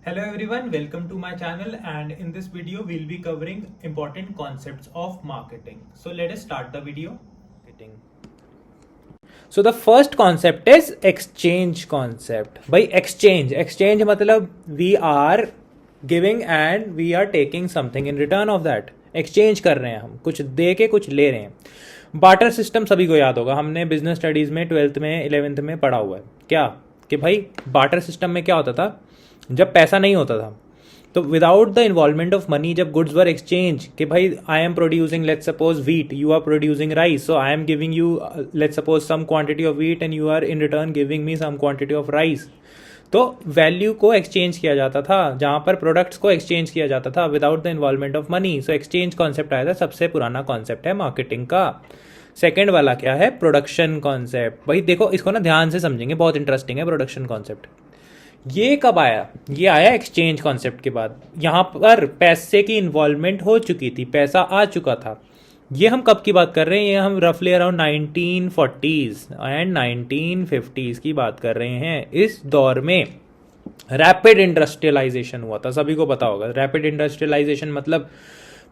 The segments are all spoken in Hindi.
Hello everyone, welcome to my channel, and in this video we'll be covering important concepts of marketing. So let us start the video. So the first concept is exchange concept. भाई exchange मतलब we are giving and we are taking something in return of that. Exchange कर रहे हैं हम, कुछ दे के कुछ ले रहे हैं. बार्टर सिस्टम सभी को याद होगा, हमने बिजनेस स्टडीज़ में 12th में 11th में पढ़ा हुआ है. क्या कि भाई बार्टर सिस्टम में क्या होता था, जब पैसा नहीं होता था तो without the involvement of money जब गुड्स वर एक्सचेंज कि भाई I am producing let's suppose wheat, you are producing rice, so I am giving you let's suppose some quantity of wheat and you are in return giving me some quantity of rice. तो वैल्यू को एक्सचेंज किया जाता था, जहाँ पर प्रोडक्ट्स को एक्सचेंज किया जाता था without the involvement of money. So exchange concept आया था, सबसे पुराना कॉन्सेप्ट है मार्केटिंग का. सेकेंड वाला क्या है, प्रोडक्शन कॉन्सेप्ट. भाई देखो इसको ना ध्यान से समझेंगे, बहुत इंटरेस्टिंग है प्रोडक्शन कॉन्सेप्ट. ये कब आया, ये आया एक्सचेंज कॉन्सेप्ट के बाद. यहाँ पर पैसे की इन्वॉल्वमेंट हो चुकी थी, पैसा आ चुका था. ये हम कब की बात कर रहे हैं, ये हम रफली अराउंड 1940s एंड 1950s की बात कर रहे हैं. इस दौर में रैपिड इंडस्ट्रियलाइजेशन हुआ था, सभी को पता होगा. रैपिड इंडस्ट्रियलाइजेशन मतलब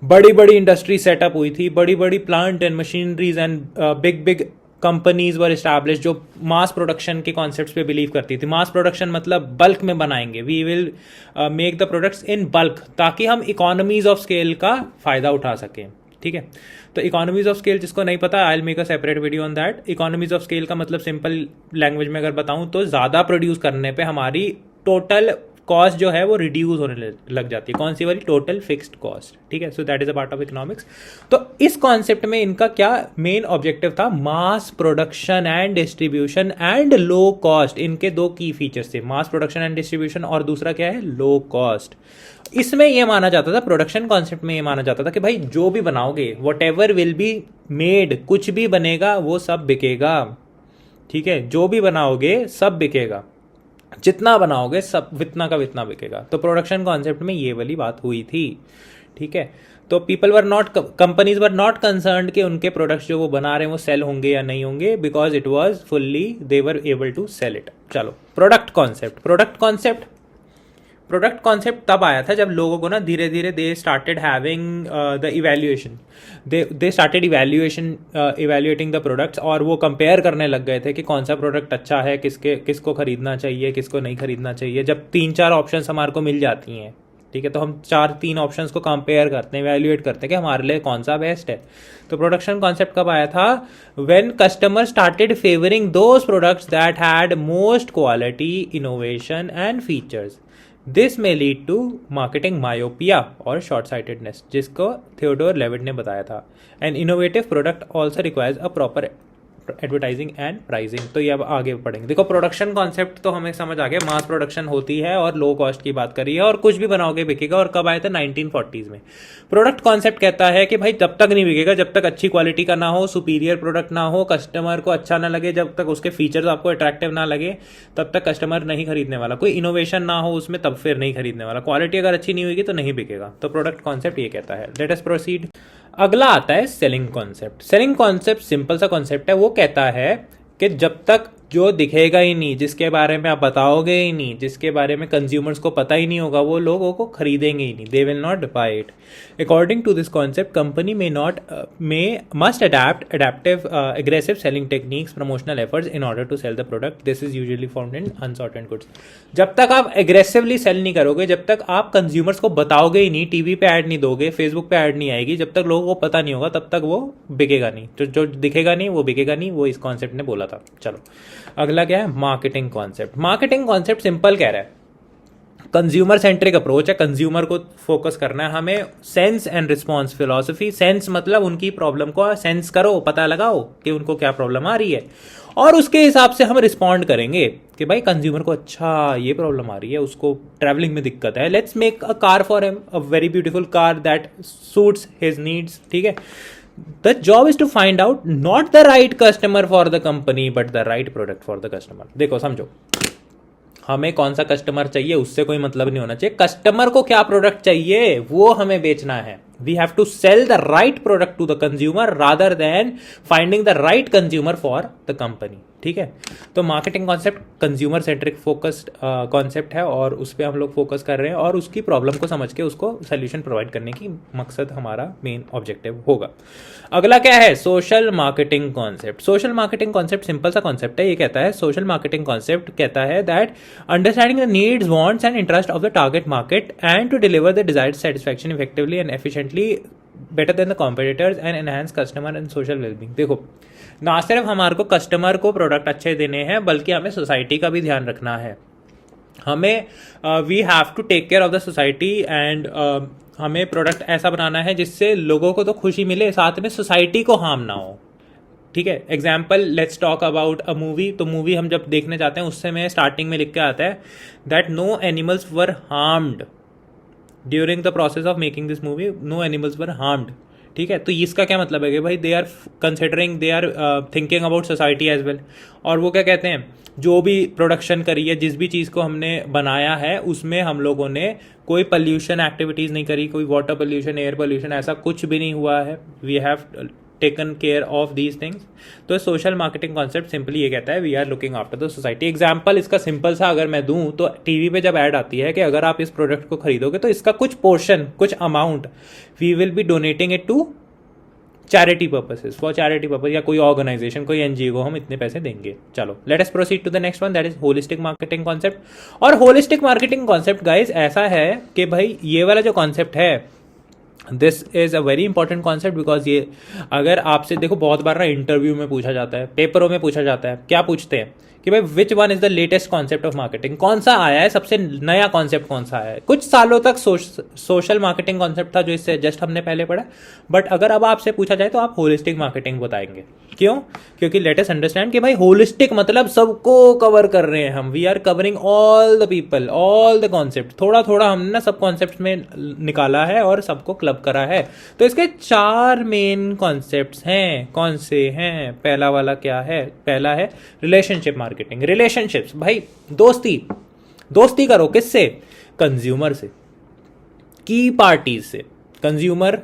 बड़ी बड़ी इंडस्ट्री सेटअप हुई थी, बड़ी बड़ी plant and machineries and big big companies were establish जो मास प्रोडक्शन के कॉन्सेप्ट्स पे बिलीव करती थी. मास प्रोडक्शन मतलब बल्क में बनाएंगे, we will make the products in bulk, ताकि हम इकोनॉमीज ऑफ स्केल का फ़ायदा उठा सकें. ठीक है, तो इकोनॉमीज ऑफ स्केल जिसको नहीं पता, I will make a separate video on that. Economies of scale का मतलब सिंपल लैंग्वेज में अगर बताऊं तो ज़्यादा प्रोड्यूस करने पे हमारी टोटल कॉस्ट जो है वो रिड्यूस होने लग जाती है. कौन सी वाली, टोटल फिक्स्ड कॉस्ट. ठीक है, so that is a part of economics. तो इस कॉन्सेप्ट में इनका क्या मेन ऑब्जेक्टिव था, mass production and distribution and low cost. इनके दो की फीचर्स थे, मास प्रोडक्शन एंड डिस्ट्रीब्यूशन, और दूसरा क्या है, लो कॉस्ट. इसमें यह माना जाता था, प्रोडक्शन कॉन्सेप्ट में यह माना जाता था कि भाई जो भी बनाओगे, what ever will be made, कुछ भी बनेगा वो सब बिकेगा. ठीक है, जो भी बनाओगे सब बिकेगा, जितना बनाओगे सब वितना का वितना बिकेगा. तो प्रोडक्शन कॉन्सेप्ट में ये वाली बात हुई थी. ठीक है, तो people were not, companies were not concerned कि उनके प्रोडक्ट्स जो वो बना रहे हैं वो सेल होंगे या नहीं होंगे, because it was fully they were able to sell it. चलो प्रोडक्ट कॉन्सेप्ट तब आया था जब लोगों को ना धीरे धीरे they started having the evaluation, they started evaluating the products, और वो कंपेयर करने लग गए थे कि कौन सा प्रोडक्ट अच्छा है, किसको खरीदना चाहिए, किसको नहीं खरीदना चाहिए. जब 3-4 ऑप्शंस हमारे को मिल जाती हैं, ठीक है, तो हम 3 ऑप्शंस को कंपेयर करते हैं, इवैल्यूएट करते हैं कि हमारे लिए कौन सा बेस्ट है. तो प्रोडक्शन कॉन्सेप्ट कब आया था, when customer started favouring those products that had most quality, innovation and features. This में लीड टू मार्केटिंग मायोपिया और शॉर्ट साइटेडनेस, जिसको थियोडोर लेविट ने बताया था. An innovative product also requires a proper advertising and pricing. तो ये अब आगे पढ़ेंगे. देखो प्रोडक्शन कॉन्सेप्ट तो हमें समझ आ गया, मास प्रोडक्शन होती है और लो कॉस्ट की बात करी है, और कुछ भी बनाओगे बिकेगा. और कब आया था, 1940s में. प्रोडक्ट कॉन्सेप्ट कहता है कि भाई जब तक नहीं बिकेगा, जब तक अच्छी क्वालिटी का ना हो, सुपीरियर प्रोडक्ट ना हो, कस्टमर को अच्छा ना लगे, जब तक उसके फीचर्स आपको अट्रैक्टिव ना लगे, तब तक कस्टमर नहीं खरीदने वाला. कोई इनोवेशन ना हो उसमें, तब फिर नहीं खरीदने वाला. क्वालिटी अगर अच्छी नहीं होगी तो नहीं बिकेगा. तो प्रोडक्ट कॉन्सेप्ट ये कहता है. Late us proceed. अगला आता है selling concept. Selling concept simple सा कॉन्सेप्ट है. वो कहता है कि जब तक जो दिखेगा ही नहीं, जिसके बारे में आप बताओगे ही नहीं, जिसके बारे में कंज्यूमर्स को पता ही नहीं होगा, वो लोगों को खरीदेंगे ही नहीं. They will not buy it. According to this concept, company must adaptive aggressive selling techniques, promotional efforts in order to sell the product. This is usually found in unsought goods. जब तक आप एग्रेसिवली सेल नहीं करोगे, जब तक आप कंज्यूमर्स को बताओगे ही नहीं, टीवी पे ऐड नहीं दोगे, फेसबुक पे ऐड नहीं आएगी, जब तक लोगों को पता नहीं होगा, तब तक वो बिकेगा नहीं. तो जो दिखेगा नहीं वो बिकेगा नहीं. वो इस कॉन्सेप्ट ने बोला था. चलो अगला क्या है, marketing concept. Marketing concept simple कह रहा है, कंज्यूमर सेंट्रिक अप्रोच है, कंज्यूमर को फोकस करना है हमें. Sense and response philosophy. Sense मतलब उनकी प्रॉब्लम को सेंस करो, पता लगाओ कि उनको क्या प्रॉब्लम आ रही है, और उसके हिसाब से हम रिस्पॉन्ड करेंगे कि भाई कंज्यूमर को अच्छा ये प्रॉब्लम आ रही है, उसको ट्रैवलिंग में दिक्कत है, let's make a car for him, a very beautiful car that suits his needs. ठीक है, the job is to find out not the right customer for the company but the right product for the customer. देखो समझो, हमें कौन सा कस्टमर चाहिए उससे कोई मतलब नहीं होना चाहिए, कस्टमर को क्या प्रोडक्ट चाहिए वो हमें बेचना है. We have to sell the right product to the consumer rather than finding the right consumer for the company. ठीक है। तो marketing concept consumer centric focused concept है और उस पर हम लोग फोकस कर रहे हैं और उसकी प्रॉब्लम को समझ के उसको सोल्यूशन प्रोवाइड करने की मकसद हमारा मेन ऑब्जेक्टिव होगा। अगला क्या है? Social marketing concept. Social marketing concept simple सा कॉन्सेप्ट है। ये कहता है, सोशल मार्केटिंग कॉन्सेप्ट कहता है that understanding the needs, wants and interest of the target market and to deliver the desired satisfaction effectively and efficiently better than the competitors and enhance customer and social wellbeing. देखो, ना सिर्फ हमारे को कस्टमर को प्रोडक्ट अच्छे देने हैं बल्कि हमें सोसाइटी का भी ध्यान रखना है। हमें we have to take care of the society and हमें प्रोडक्ट ऐसा बनाना है जिससे लोगों को तो खुशी मिले, साथ में सोसाइटी को हार्म ना हो। ठीक है। Example, let's talk about a movie. तो मूवी हम जब देखने जाते हैं उससे में स्टार्टिंग में लिख के आता है that no animals were harmed during the process of making this movie, no animals were harmed. ठीक है। तो इसका क्या मतलब है कि भाई they are considering, they are thinking about society as well. और वो क्या कहते हैं, जो भी प्रोडक्शन करी है, जिस भी चीज़ को हमने बनाया है उसमें हम लोगों ने कोई पोल्यूशन एक्टिविटीज़ नहीं करी, कोई वाटर पोल्यूशन, एयर पोल्यूशन, ऐसा कुछ भी नहीं हुआ है। We have taken care of these things. तो सोशल मार्केटिंग कॉन्सेप्ट सिंपली ये कहता है we are looking after the society. Example इसका सिंपल सा अगर मैं दूं तो टीवी पे जब ऐड आती है कि अगर आप इस प्रोडक्ट को खरीदोगे तो इसका कुछ पोर्शन, कुछ amount we will be donating it to charity purposes, for charity purpose, या कोई ऑर्गेनाइजेशन, कोई एनजीओ को हम इतने पैसे देंगे। चलो, let us proceed to the next one, that is holistic marketing concept. और होलिस्टिक मार्केटिंग कॉन्सेप्ट गाइज ऐसा है कि भाई ये वाला जो कॉन्सेप्ट है, this is a very important concept because ये अगर आपसे देखो बहुत बार ना इंटरव्यू में पूछा जाता है, पेपरों में पूछा जाता है, क्या पूछते हैं कि भाई which one is the latest concept of marketing, कौन सा आया है, सबसे नया कॉन्सेप्ट कौन सा आया है। कुछ सालों तक सोशल मार्केटिंग कॉन्सेप्ट था जो इससे जस्ट हमने पहले पढ़ा, बट अगर अब आपसे पूछा जाए तो आप होलिस्टिक मार्केटिंग बताएंगे। क्यों? क्योंकि लेट अस अंडरस्टैंड कि भाई होलिस्टिक मतलब सबको कवर कर रहे हैं हम, we are covering all the people, all the concept. थोड़ा थोड़ा हमने ना सब कॉन्सेप्ट में निकाला है और सबको क्लब करा है। तो इसके 4 मेन कॉन्सेप्ट्स हैं। कौन से हैं? पहला वाला क्या है? पहला है रिलेशनशिप मार्केटिंग। रिलेशनशिप्स, भाई दोस्ती करो किससे? कंज्यूमर से, की पार्टीज से। कंज्यूमर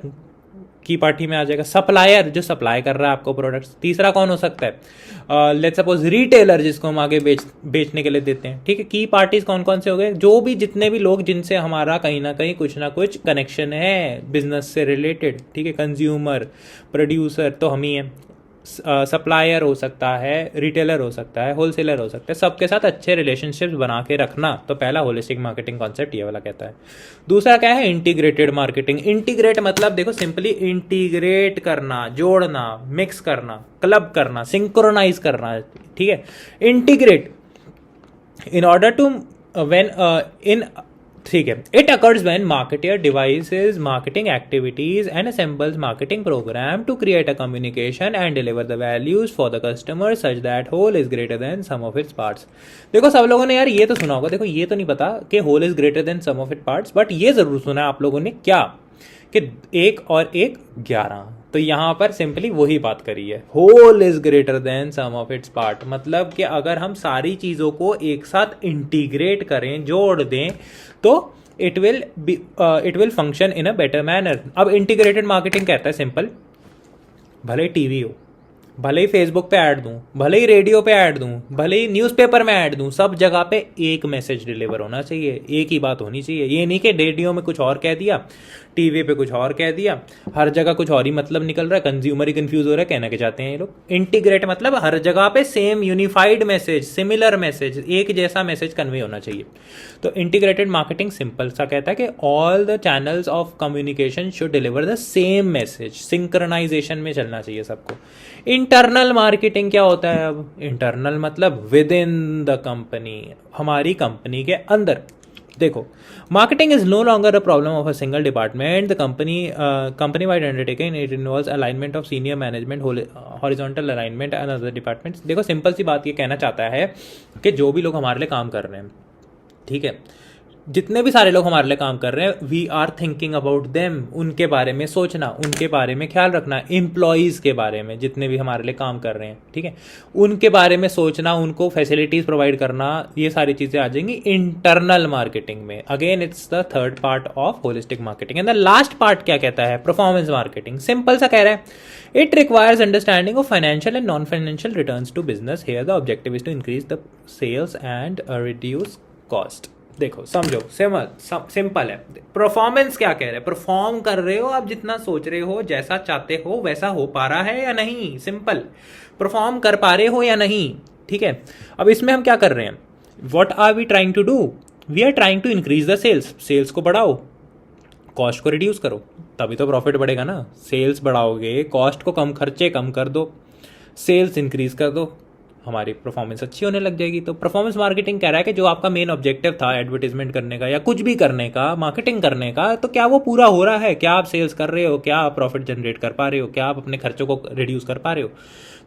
की पार्टी में आ जाएगा। सप्लायर, जो सप्लाई कर रहा है आपको प्रोडक्ट्स। तीसरा कौन हो सकता है? लेट्स सपोज रिटेलर, जिसको हम आगे बेचने के लिए देते हैं। ठीक है। की पार्टीज कौन कौन से हो गए? जो भी जितने भी लोग जिनसे हमारा कहीं ना कुछ कनेक्शन है बिजनेस से रिलेटेड। ठीक है। कंज्यूमर, प्रोड्यूसर तो हम ही हैं, सप्लायर हो सकता है, रिटेलर हो सकता है, होलसेलर हो सकता है। सबके साथ अच्छे रिलेशनशिप्स बना के रखना। तो पहला होलिस्टिक मार्केटिंग कॉन्सेप्ट ये वाला कहता है। दूसरा क्या है? Integrated marketing. इंटीग्रेट मतलब देखो सिंपली इंटीग्रेट करना, जोड़ना, मिक्स करना, क्लब करना, सिंक्रोनाइज करना। ठीक है। Integrate in order to when in ठीक है, it occurs when marketer devises marketing activities and assembles marketing programme to create a communication and deliver the values for the customer such that whole is greater than sum of its parts. देखो सब लोगों ने यार ये तो सुना होगा, देखो ये तो नहीं पता कि whole is greater than sum of its parts, but ये जरूर सुना आप लोगों ने क्या कि 1 और 1 11। तो यहां पर सिंपली वही बात करी है, whole is greater than sum of its part. मतलब कि अगर हम सारी चीजों को एक साथ इंटीग्रेट करें, जोड़ दें, तो it will function in a better manner. अब इंटीग्रेटेड मार्केटिंग कहता है सिंपल, भले टीवी हो, भले ही फेसबुक पे ऐड दूं, भले ही रेडियो पे ऐड दूं, भले ही न्यूज़पेपर में ऐड दूं, सब जगह पे एक मैसेज डिलीवर होना चाहिए, एक ही बात होनी चाहिए। ये नहीं कि रेडियो में कुछ और कह दिया, टीवी पे कुछ और कह दिया, हर जगह कुछ और ही मतलब निकल रहा है, कंज्यूमर ही कंफ्यूज हो रहा है, कहना के चाहते हैं ये लोग। इंटीग्रेट मतलब हर जगह पे same unified message, similar message, एक जैसा मैसेज कन्वे होना चाहिए। तो इंटीग्रेटेड मार्केटिंग सिंपल सा कहता है कि all the channels of communication should deliver the same message, synchronisation में चलना चाहिए सबको। इंटरनल मार्केटिंग क्या होता है? अब इंटरनल मतलब विद इन द कंपनी, हमारी कंपनी के अंदर। देखो, marketing is no longer a problem of a single department, the company wide undertaking, it involves alignment of senior management, horizontal alignment and other departments. देखो सिंपल सी बात ये कहना चाहता है कि जो भी लोग हमारे लिए काम कर रहे हैं, ठीक है, जितने भी सारे लोग हमारे लिए काम कर रहे हैं, we are thinking about them, उनके बारे में सोचना, उनके बारे में ख्याल रखना, एम्प्लॉयज़ के बारे में जितने भी हमारे लिए काम कर रहे हैं, ठीक है, उनके बारे में सोचना, उनको फैसिलिटीज़ प्रोवाइड करना, ये सारी चीज़ें आ जाएंगी इंटरनल मार्केटिंग में. Again it's the third part of holistic marketing. And the last part क्या कहता है? Performance marketing. सिंपल सा कह रहा है, it requires understanding of financial and non financial returns to business. Here the objective is to increase the sales and reduce cost. देखो समझो, सिंपल है. परफॉर्मेंस क्या कह रहे हैं? परफॉर्म कर रहे हो आप, जितना सोच रहे हो, जैसा चाहते हो वैसा हो पा रहा है या नहीं. सिंपल. परफॉर्म कर पा रहे हो या नहीं, ठीक है. अब इसमें हम क्या कर रहे हैं? What are we trying to do? We are trying to increase the sales. Sales को बढ़ाओ, कॉस्ट को रिड्यूस करो, तभी तो प्रॉफिट बढ़ेगा ना. सेल्स बढ़ाओगे, कॉस्ट को कम, खर्चे कम कर दो, सेल्स इंक्रीज कर दो, हमारी परफॉर्मेंस अच्छी होने लग जाएगी. तो परफॉर्मेंस मार्केटिंग कह रहा है कि जो आपका मेन ऑब्जेक्टिव था एडवर्टीजमेंट करने का या कुछ भी करने का, मार्केटिंग करने का, तो क्या वो पूरा हो रहा है? क्या आप सेल्स कर रहे हो? क्या आप प्रॉफिट जनरेट कर पा रहे हो? क्या आप अपने खर्चों को रिड्यूस कर पा रहे हो?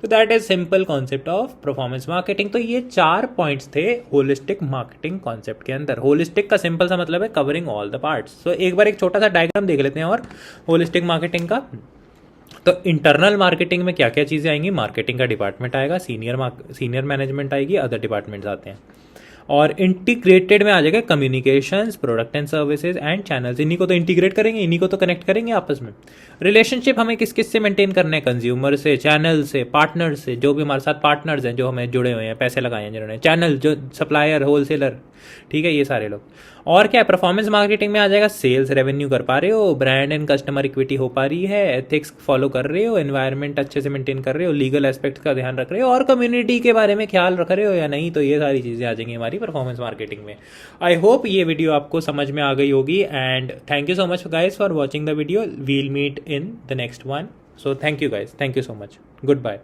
तो that is simple concept of performance marketing. तो ये 4 पॉइंट्स थे होलिस्टिक मार्केटिंग कॉन्सेप्ट के अंदर. होलिस्टिक का सिंपल सा मतलब है कवरिंग ऑल द पार्ट्स. तो एक बार एक छोटा सा डायग्राम देख लेते हैं और होलिस्टिक मार्केटिंग का. तो इंटरनल मार्केटिंग में क्या क्या चीज़ें आएंगी? मार्केटिंग का डिपार्टमेंट आएगा, सीनियर मैनेजमेंट आएगी, अदर डिपार्टमेंट्स आते हैं. और इंटीग्रेटेड में आ जाएगा communications, product and services and channels. इन्हीं को तो इंटीग्रेट करेंगे, इन्हीं को तो कनेक्ट करेंगे आपस में. रिलेशनशिप हमें किस किस से मेंटेन करने हैं? कंज्यूमर से, चैनल से, पार्टनर से, जो भी हमारे साथ पार्टनर्स हैं, जो हमें जुड़े हुए हैं, पैसे लगाए हैं जिन्होंने, चैनल, जो सप्लायर, होलसेलर, ठीक है, ये सारे लोग. और क्या है? परफॉर्मेंस मार्केटिंग में आ जाएगा सेल्स रेवेन्यू कर पा रहे हो, ब्रांड एंड कस्टमर इक्विटी हो पा रही है, एथिक्स फॉलो कर रहे हो, एनवायरनमेंट अच्छे से मेंटेन कर रहे हो, लीगल एस्पेक्ट का ध्यान रख रहे हो, और कम्युनिटी के बारे में ख्याल रख रहे हो या नहीं. तो ये सारी चीज़ें आ जाएंगी हमारी परफॉर्मेंस मार्केटिंग में. आई होप ये वीडियो आपको समझ में आ गई होगी. And thank you so much guys for watching the video. We'll meet in the next one. So thank you guys, thank you so much. Good bye.